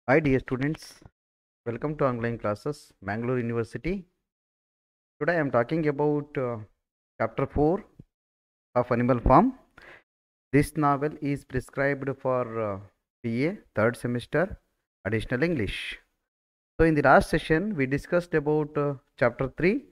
Hi dear students, welcome to online classes, Mangalore University. Today I am talking about chapter 4 of Animal Farm. This novel is prescribed for BA third semester additional English. So in the last session we discussed about chapter 3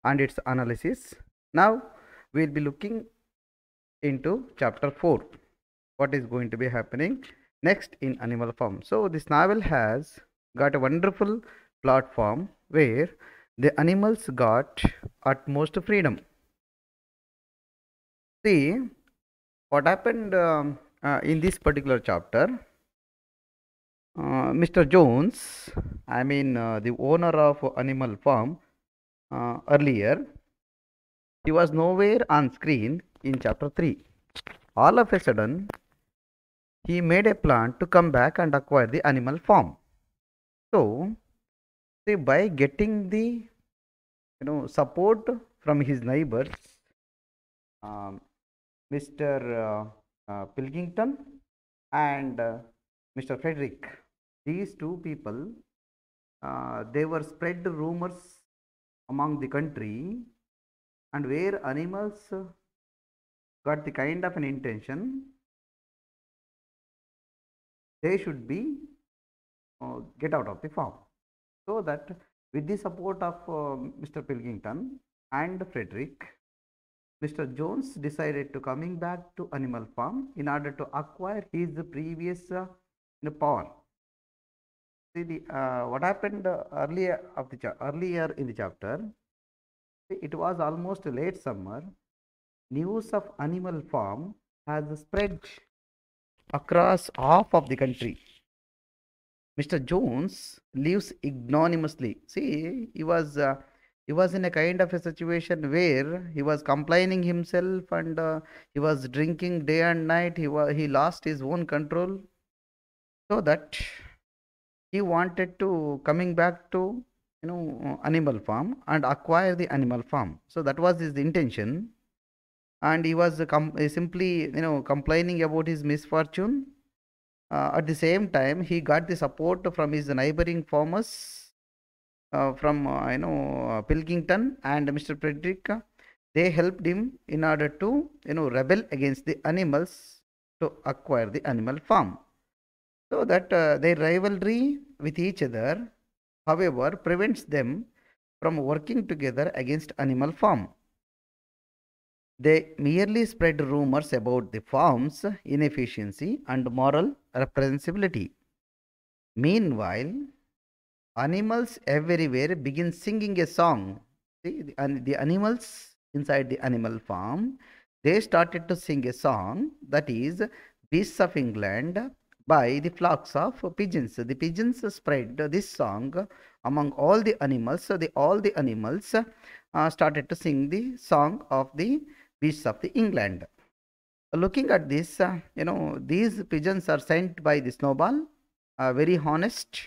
and its analysis. Now we will be looking into chapter 4. What is going to be happening next in Animal Farm. So this novel has got a wonderful platform where the animals got utmost freedom. See what happened in this particular chapter. Mr. Jones, the owner of Animal Farm, earlier, he was nowhere on screen in chapter 3. All of a sudden, he made a plan to come back and acquire the animal farm. So, see, by getting the support from his neighbors, um, Mr. Pilkington and Mr. Frederick, these two people, they were spread rumors among the country, and where animals got the kind of an intention, they should be get out of the farm. So that with the support of Mr. Pilkington and Frederick, Mr. Jones decided to coming back to Animal Farm in order to acquire his previous power. See what happened earlier in the chapter. It was almost late summer. News of Animal Farm has spread across half of the country. Mr. Jones lives ignominiously. See, he was in a kind of a situation where he was complaining himself and he was drinking day and night. He lost his own control, so that he wanted to coming back to animal farm and acquire the animal farm. So that was his intention, and he was simply complaining about his misfortune. At the same time, he got the support from his neighboring farmers, from Pilkington and Mr. Frederick. They helped him in order to rebel against the animals to acquire the animal farm. So that their rivalry with each other, however, prevents them from working together against animal farm. They merely spread rumors about the farm's inefficiency and moral reprehensibility. Meanwhile, animals everywhere begin singing a song. See, the animals inside the animal farm, they started to sing a song, that is Beasts of England, by the flocks of pigeons. The pigeons spread this song among all the animals. So all the animals started to sing the song of the Beasts of the England. Looking at this, these pigeons are sent by the Snowball, very honest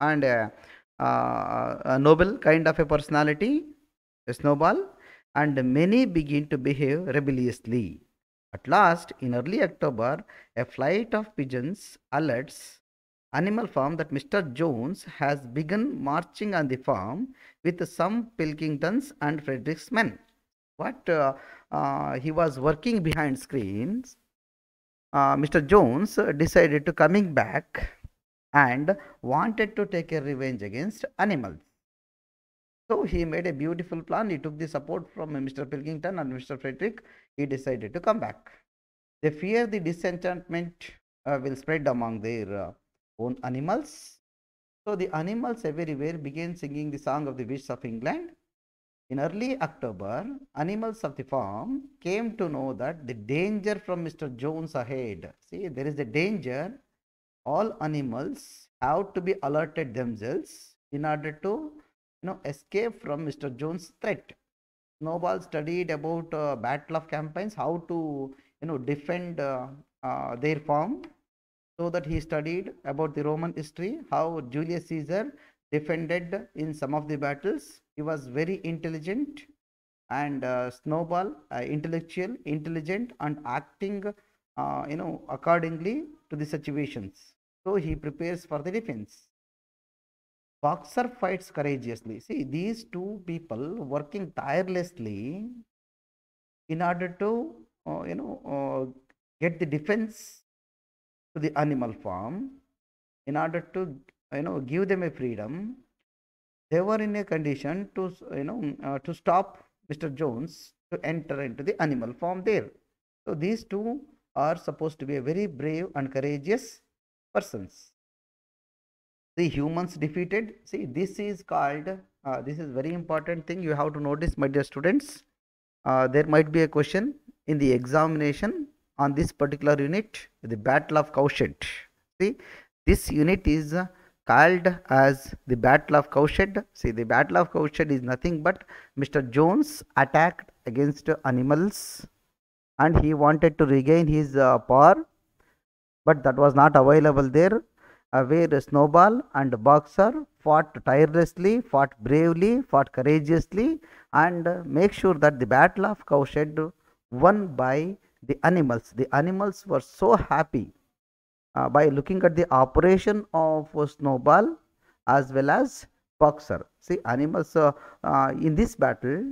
and a noble kind of a personality, a Snowball, and many begin to behave rebelliously. At last, in early October, a flight of pigeons alerts Animal Farm that Mr. Jones has begun marching on the farm with some Pilkingtons and Frederick's men. What he was working behind screens, Mr. Jones decided to coming back and wanted to take a revenge against animals. So he made a beautiful plan. He took the support from Mr. Pilkington and Mr. Frederick. He decided to come back. They fear the disenchantment will spread among their own animals. So the animals everywhere began singing the song of the Beasts of England. In early October, animals of the farm came to know that the danger from Mr. Jones ahead. See, there is a danger. All animals have to be alerted themselves in order to escape from Mr. Jones' threat. Snowball studied about battle of campaigns, how to defend their farm, so that he studied about the Roman history, how Julius Caesar defended in some of the battles. He was very intelligent, and Snowball, intellectual, intelligent, and acting, accordingly to the situations. So he prepares for the defense. Boxer fights courageously. See, these two people working tirelessly in order to, get the defense to the animal farm, in order to, give them a freedom. They were in a condition to, to stop Mr. Jones to enter into the animal farm there. So these two are supposed to be a very brave and courageous persons. The humans defeated. See, this is called, this is very important thing you have to notice, my dear students. There might be a question in the examination on this particular unit, the Battle of Cowshed. See, this unit is called as the Battle of Cowshed. See, the Battle of Cowshed is nothing but Mr. Jones attacked against animals and he wanted to regain his power, but that was not available there. Where Snowball and Boxer fought tirelessly, fought bravely, fought courageously, and make sure that the Battle of Cowshed won by the animals. The animals were so happy by looking at the operation of Snowball as well as Boxer. See, animals in this battle,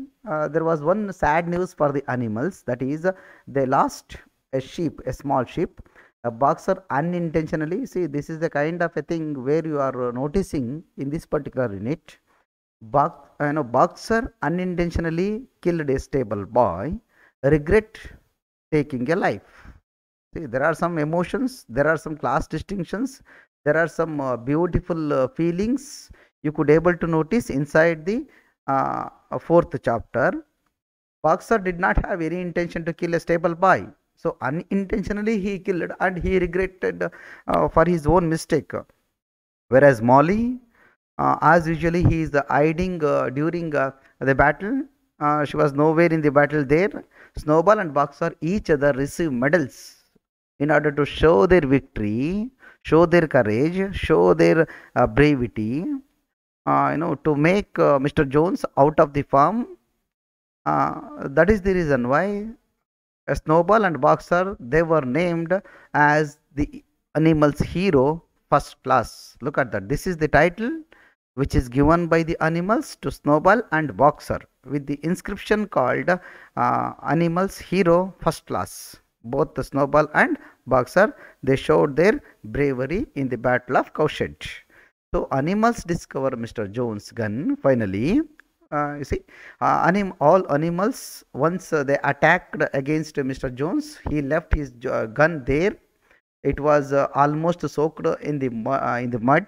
there was one sad news for the animals, that is, they lost a sheep, a small sheep. A Boxer unintentionally, see, this is the kind of a thing where you are noticing in this particular unit. Boxer unintentionally killed a stable boy, regret taking a life. See, there are some emotions, there are some class distinctions, there are some beautiful feelings you could able to notice inside the fourth chapter. Boxer did not have any intention to kill a stable boy. So unintentionally he killed and he regretted for his own mistake. Whereas Molly, as usually, he is hiding during the battle. She was nowhere in the battle there. Snowball and Boxer each other receive medals in order to show their victory, show their courage, show their bravery. To make Mr. Jones out of the farm. That is the reason why Snowball and Boxer, they were named as the animal's hero first class. Look at that. This is the title which is given by the animals to Snowball and Boxer with the inscription called animals hero first class. Both the Snowball and Boxer, they showed their bravery in the Battle of Cowshed. So animals discover Mr. Jones' gun finally. You see, all animals, once they attacked against Mr. Jones, he left his gun there. It was almost soaked in the mud.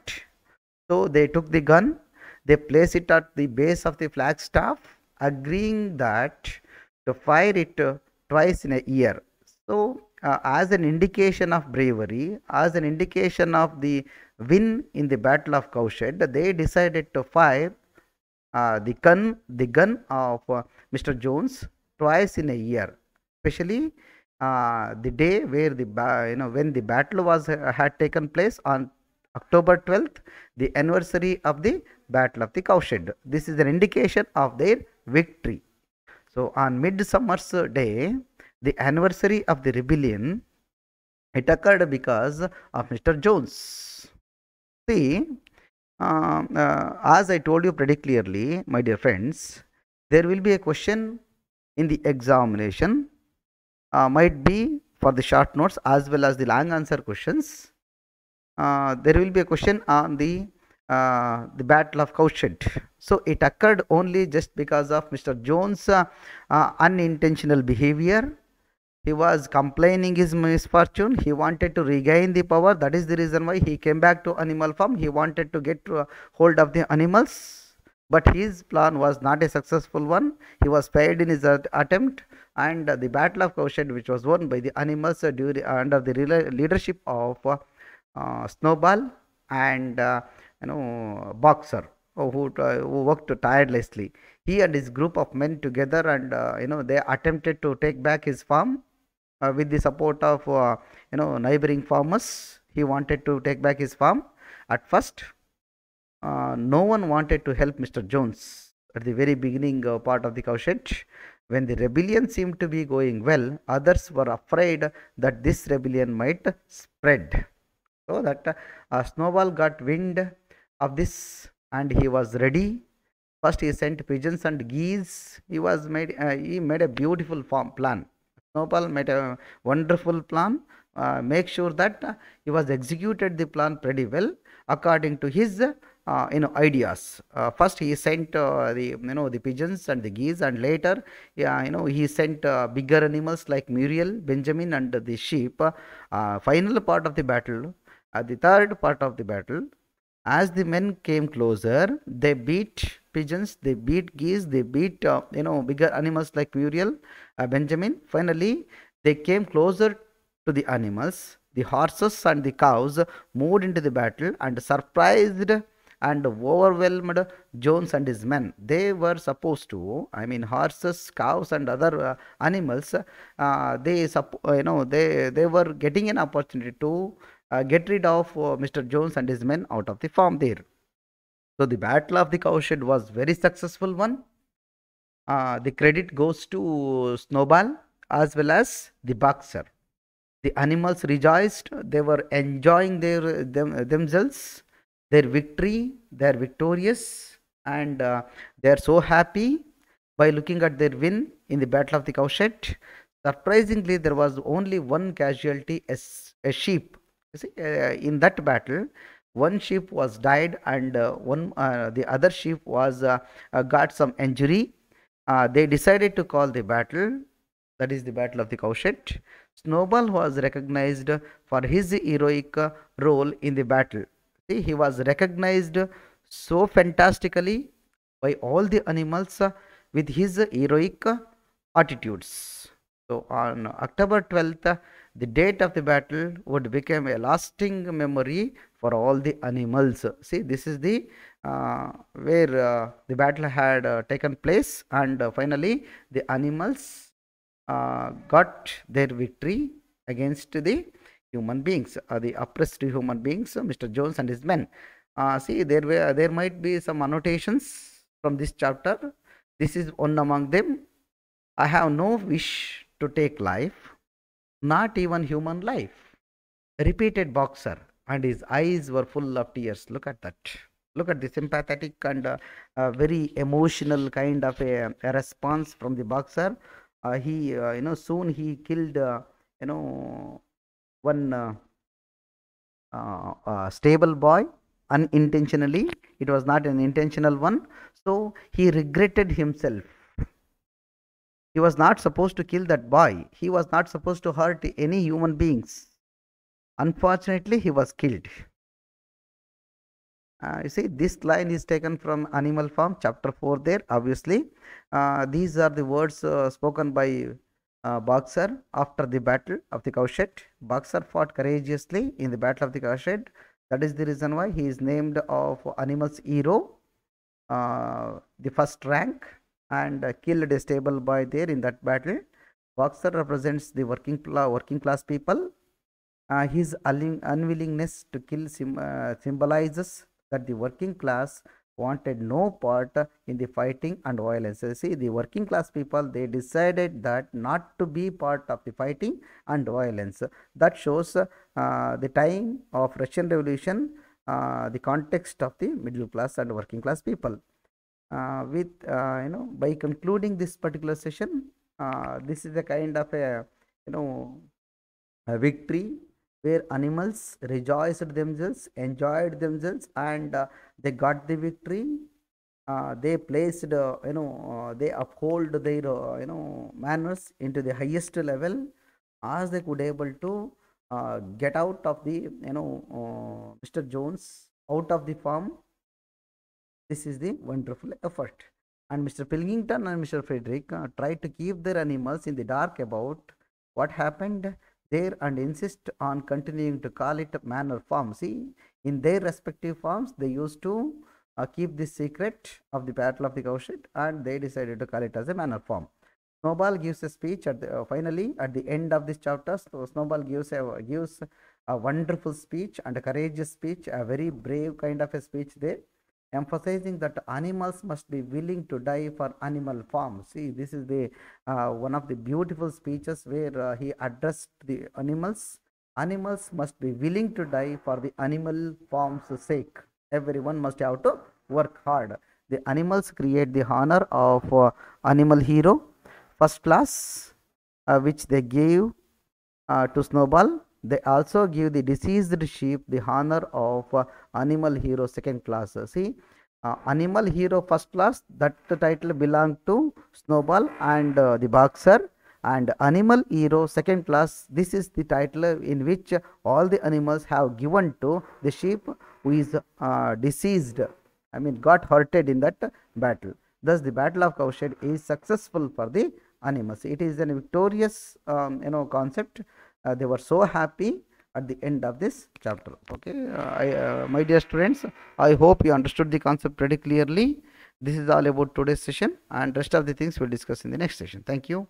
So they took the gun, they placed it at the base of the flagstaff, agreeing that to fire it twice in a year. So as an indication of bravery, as an indication of the win in the Battle of Cowshed, they decided to fire the gun of Mr. Jones twice in a year, especially the day where when the battle was had taken place on October 12th, the anniversary of the Battle of the Cowshed. This is an indication of their victory. So on Midsummer's Day, the anniversary of the rebellion, it occurred because of Mr. Jones. See, as I told you pretty clearly, my dear friends, there will be a question in the examination, might be for the short notes as well as the long answer questions. There will be a question on the Battle of Cowshed. So it occurred only just because of Mr. Jones' unintentional behavior. He was complaining his misfortune. He wanted to regain the power. That is the reason why he came back to animal farm. He wanted to get hold of the animals. But his plan was not a successful one. He was failed in his attempt. And the Battle of Cowshed, which was won by the animals under the leadership of Snowball and Boxer, who worked tirelessly. He and his group of men together, and they attempted to take back his farm with the support of neighboring farmers. He wanted to take back his farm. At first, no one wanted to help Mr. Jones at the very beginning part of the Cowshed. When the rebellion seemed to be going well, others were afraid that this rebellion might spread. So that Snowball got wind of this and he was ready. First, he sent pigeons and geese. He made a beautiful plan. Snowball made a wonderful plan. Make sure that he was executed the plan pretty well according to his ideas. First, he sent the pigeons and the geese, and later, yeah, he sent bigger animals like Muriel, Benjamin, and the sheep. Final part of the battle, the third part of the battle. As the men came closer, they beat pigeons, they beat geese, they beat bigger animals like Muriel, Benjamin. Finally, they came closer to the animals. The horses and the cows moved into the battle and surprised and overwhelmed Jones and his men. They were supposed to, I mean, horses, cows, and other animals. They were getting an opportunity to get rid of Mr. Jones and his men out of the farm there. So the battle of the cowshed was very successful one. The credit goes to Snowball as well as the boxer. The animals rejoiced; they were enjoying themselves, their victory. They are victorious, and they are so happy by looking at their win in the battle of the cowshed. Surprisingly, there was only one casualty, a sheep. You see, in that battle, one sheep was died, and the other sheep was got some injury. They decided to call the battle, that is the battle of the cowshed. Snowball was recognized for his heroic role in the battle. See, he was recognized so fantastically by all the animals with his heroic attitudes. So on October 12th, the date of the battle would become a lasting memory for all the animals. See, this is the where the battle had taken place, and finally the animals got their victory against the human beings, the oppressed human beings, Mr. Jones and his men. See, there might be some annotations from this chapter. This is one among them. I have no wish to take life, not even human life. Repeated boxer, and his eyes were full of tears. Look at that. Look at the sympathetic and very emotional kind of a response from the boxer. He, soon he killed, one stable boy unintentionally. It was not an intentional one. So he regretted himself. He was not supposed to kill that boy. He was not supposed to hurt any human beings. Unfortunately, he was killed. You see, this line is taken from Animal Farm, chapter 4 there, obviously. These are the words spoken by Boxer after the battle of the cowshed. Boxer fought courageously in the battle of the cowshed. That is the reason why he is named of animals hero, the first rank, and killed a stable boy there in that battle. Boxer represents the working class people. His unwillingness to kill symbolizes that the working class wanted no part in the fighting and violence. See, the working class people, they decided that not to be part of the fighting and violence. That shows the time of Russian Revolution, the context of the middle class and working class people. By concluding this particular session, this is a kind of a victory where animals rejoiced themselves, enjoyed themselves, and they got the victory. They placed, they uphold their, manners into the highest level, as they could able to get out of the, Mr. Jones out of the farm. This is the wonderful effort. And Mr. Pilkington and Mr. Frederick tried to keep their animals in the dark about what happened there and insist on continuing to call it manor farm. See, in their respective farms, they used to keep this secret of the battle of the cowshed, and they decided to call it as a manor farm. Snowball gives a speech at the, finally at the end of this chapter. So Snowball gives a wonderful speech and a courageous speech, a very brave kind of a speech there, emphasizing that animals must be willing to die for animal farm. See, this is the one of the beautiful speeches where he addressed the animals Animals must be willing to die for the animal form's sake. Everyone must have to work hard. The animals create the honor of animal hero first class, which they gave to Snowball. They also give the deceased sheep the honor of animal hero second class. See, animal hero first class, that title belonged to Snowball and the boxer, and animal hero second class, this is the title in which all the animals have given to the sheep who is deceased, I mean got hurted in that battle. Thus the battle of Cowshed is successful for the animals. It is a victorious concept. They were so happy at the end of this chapter. Okay, my dear students, I hope you understood the concept pretty clearly. This is all about today's session, and rest of the things we'll discuss in the next session. Thank you.